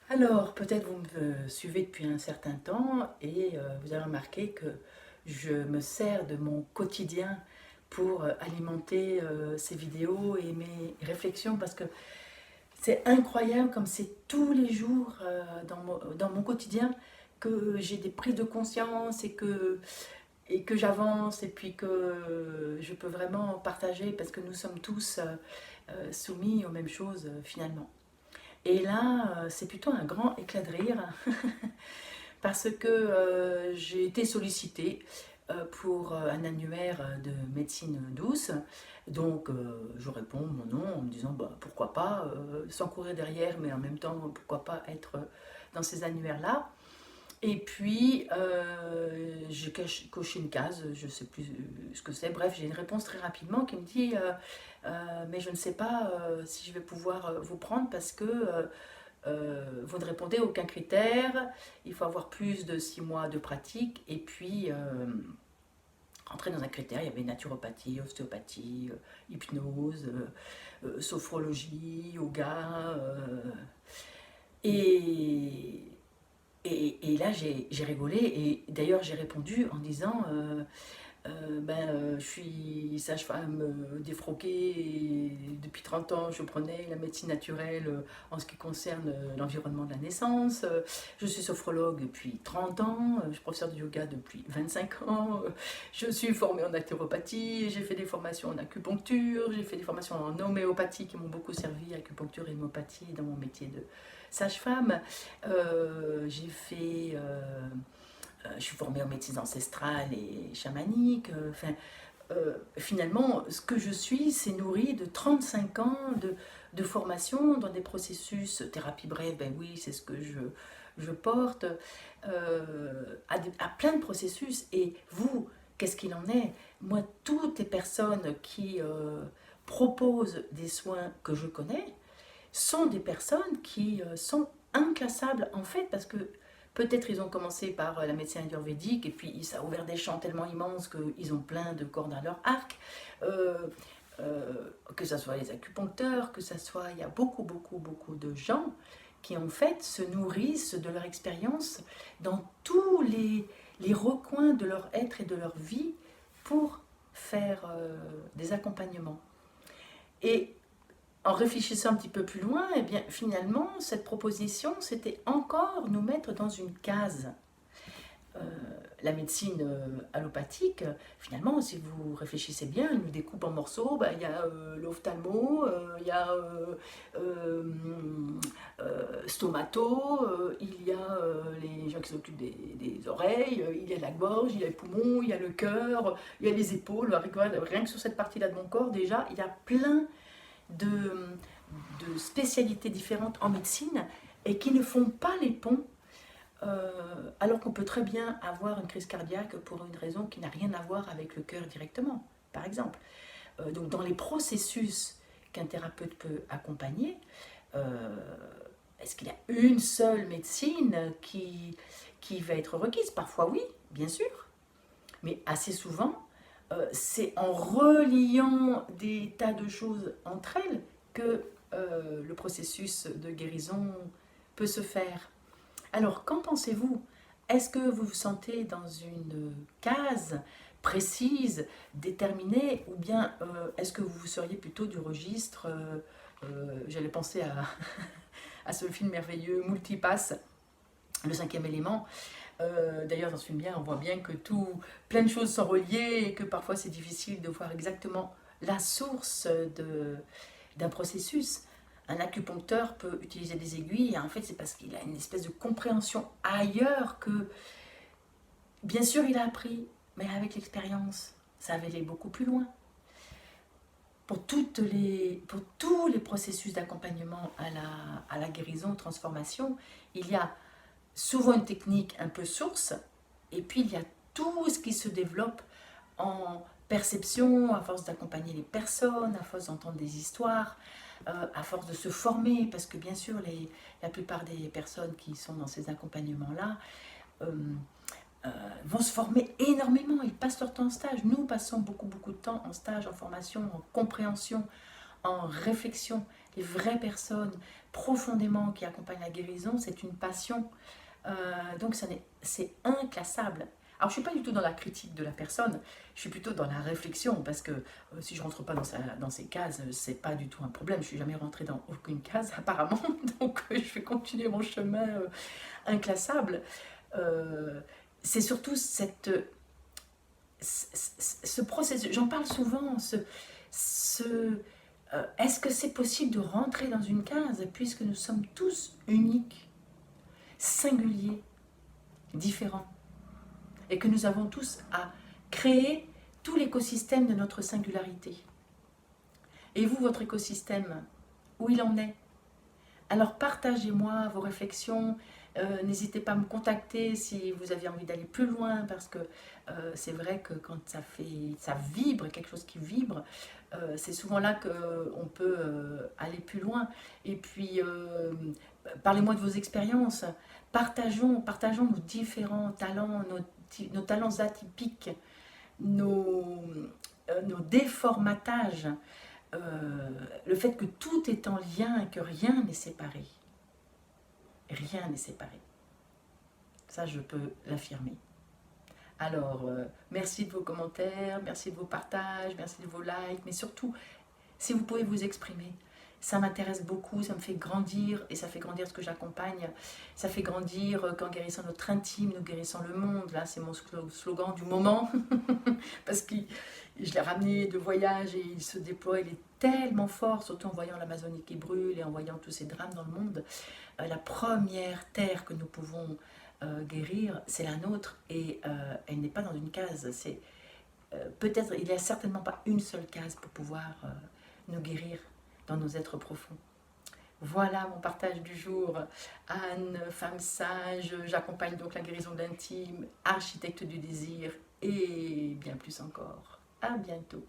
Alors, peut-être vous me suivez depuis un certain temps et vous avez remarqué que je me sers de mon quotidien pour alimenter ces vidéos et mes réflexions parce que c'est incroyable comme c'est tous les jours dans mon quotidien que j'ai des prises de conscience et que j'avance et puis que je peux vraiment partager parce que nous sommes tous soumis aux mêmes choses finalement. Et là, c'est plutôt un grand éclat de rire parce que j'ai été sollicitée pour un annuaire de médecine douce. Donc je réponds mon nom en me disant bah, pourquoi pas, sans courir derrière, mais en même temps pourquoi pas être dans ces annuaires-là. Et puis j'ai coché une case, je ne sais plus ce que c'est. Bref, j'ai une réponse très rapidement qui me dit mais je ne sais pas si je vais pouvoir vous prendre parce que vous ne répondez à aucun critère, il faut avoir plus de 6 mois de pratique, et puis rentrer dans un critère, il y avait naturopathie, ostéopathie, hypnose, sophrologie, yoga, et, et là j'ai rigolé, et d'ailleurs j'ai répondu en disant je suis sage-femme défroquée et depuis 30 ans je prenais la médecine naturelle en ce qui concerne l'environnement de la naissance. Je suis sophrologue depuis 30 ans, je suis professeur de yoga depuis 25 ans, je suis formée en naturopathie, j'ai fait des formations en acupuncture, j'ai fait des formations en homéopathie qui m'ont beaucoup servi, acupuncture et homéopathie dans mon métier de sage-femme. J'ai fait je suis formée en médecine ancestrale et chamanique. Finalement, ce que je suis, c'est nourri de 35 ans de formation dans des processus, thérapie brève, ben oui, c'est ce que je porte, à plein de processus. Et vous, qu'est-ce qu'il en est? Moi, toutes les personnes qui proposent des soins que je connais sont des personnes qui sont inclassables en fait parce que peut-être ils ont commencé par la médecine ayurvédique et puis ça a ouvert des champs tellement immenses qu'ils ont plein de cordes à leur arc. Euh, que ce soit les acupuncteurs, que ce soit, il y a beaucoup, beaucoup, beaucoup de gens qui en fait se nourrissent de leur expérience dans tous les recoins de leur être et de leur vie pour faire des accompagnements. Et en réfléchissant un petit peu plus loin, eh bien, finalement, cette proposition, c'était encore nous mettre dans une case. Euh, la médecine allopathique, finalement, si vous réfléchissez bien, elle nous découpe en morceaux. Ben, il y a l'ophtalmo, il y a stomato, il y a les gens qui s'occupent des oreilles, il y a la gorge, il y a les poumons, il y a le cœur, il y a les épaules. Rien que sur cette partie-là de mon corps, déjà, il y a plein de spécialités différentes en médecine et qui ne font pas les ponts, alors qu'on peut très bien avoir une crise cardiaque pour une raison qui n'a rien à voir avec le cœur directement, par exemple. Donc dans les processus qu'un thérapeute peut accompagner, euh, est-ce qu'il y a une seule médecine qui va être requise? Parfois oui, bien sûr, mais assez souvent, c'est en reliant des tas de choses entre elles que le processus de guérison peut se faire. Alors, qu'en pensez-vous? Est-ce que vous vous sentez dans une case précise, déterminée, ou bien est-ce que vous seriez plutôt du registre, j'allais penser à ce film merveilleux Multipass, le cinquième élément. D'ailleurs, dans ce film, on voit bien que plein de choses sont reliées et que parfois c'est difficile de voir exactement la source d'un processus. Un acupuncteur peut utiliser des aiguilles et en fait c'est parce qu'il a une espèce de compréhension ailleurs que, bien sûr, il a appris, mais avec l'expérience, ça va aller beaucoup plus loin. Pour tous les processus d'accompagnement à la guérison, aux transformations, il y a souvent une technique un peu source, et puis il y a tout ce qui se développe en perception, à force d'accompagner les personnes, à force d'entendre des histoires, à force de se former, parce que bien sûr, la plupart des personnes qui sont dans ces accompagnements-là euh, euh, vont se former énormément, ils passent leur temps en stage. Nous passons beaucoup, beaucoup de temps en stage, en formation, en compréhension, en réflexion. les vraies personnes profondément qui accompagnent la guérison, c'est une passion. Donc c'est inclassable. Alors je ne suis pas du tout dans la critique de la personne, je suis plutôt dans la réflexion, parce que si je ne rentre pas dans ces cases, c'est pas du tout un problème. Je ne suis jamais rentrée dans aucune case apparemment, donc je vais continuer mon chemin inclassable. C'est surtout ce processus, j'en parle souvent, est-ce que c'est possible de rentrer dans une case puisque nous sommes tous uniques, singuliers, différents, et que nous avons tous à créer tout l'écosystème de notre singularité. Et vous, votre écosystème, où il en est? Alors partagez-moi vos réflexions, n'hésitez pas à me contacter si vous avez envie d'aller plus loin, parce que c'est vrai que quand ça vibre, quelque chose qui vibre, c'est souvent là qu'on peut aller plus loin. Et puis, parlez-moi de vos expériences, partageons nos différents talents, nos talents atypiques, nos déformatages, le fait que tout est en lien et que rien n'est séparé. Rien n'est séparé. Ça, je peux l'affirmer. Alors, merci de vos commentaires, merci de vos partages, merci de vos likes, mais surtout, si vous pouvez vous exprimer, ça m'intéresse beaucoup, ça me fait grandir, et ça fait grandir ce que j'accompagne. Ça fait grandir qu'en guérissant notre intime, nous guérissons le monde. Là, c'est mon slogan du moment, parce que je l'ai ramené de voyage et il se déploie, il est tellement fort, surtout en voyant l'Amazonie qui brûle et en voyant tous ces drames dans le monde. La première terre que nous pouvons guérir, c'est la nôtre, et elle n'est pas dans une case. Peut-être, il n'y a certainement pas une seule case pour pouvoir nous guérir dans nos êtres profonds. Voilà mon partage du jour. Anne, femme sage, j'accompagne donc la guérison de l'intime, architecte du désir et bien plus encore. À bientôt.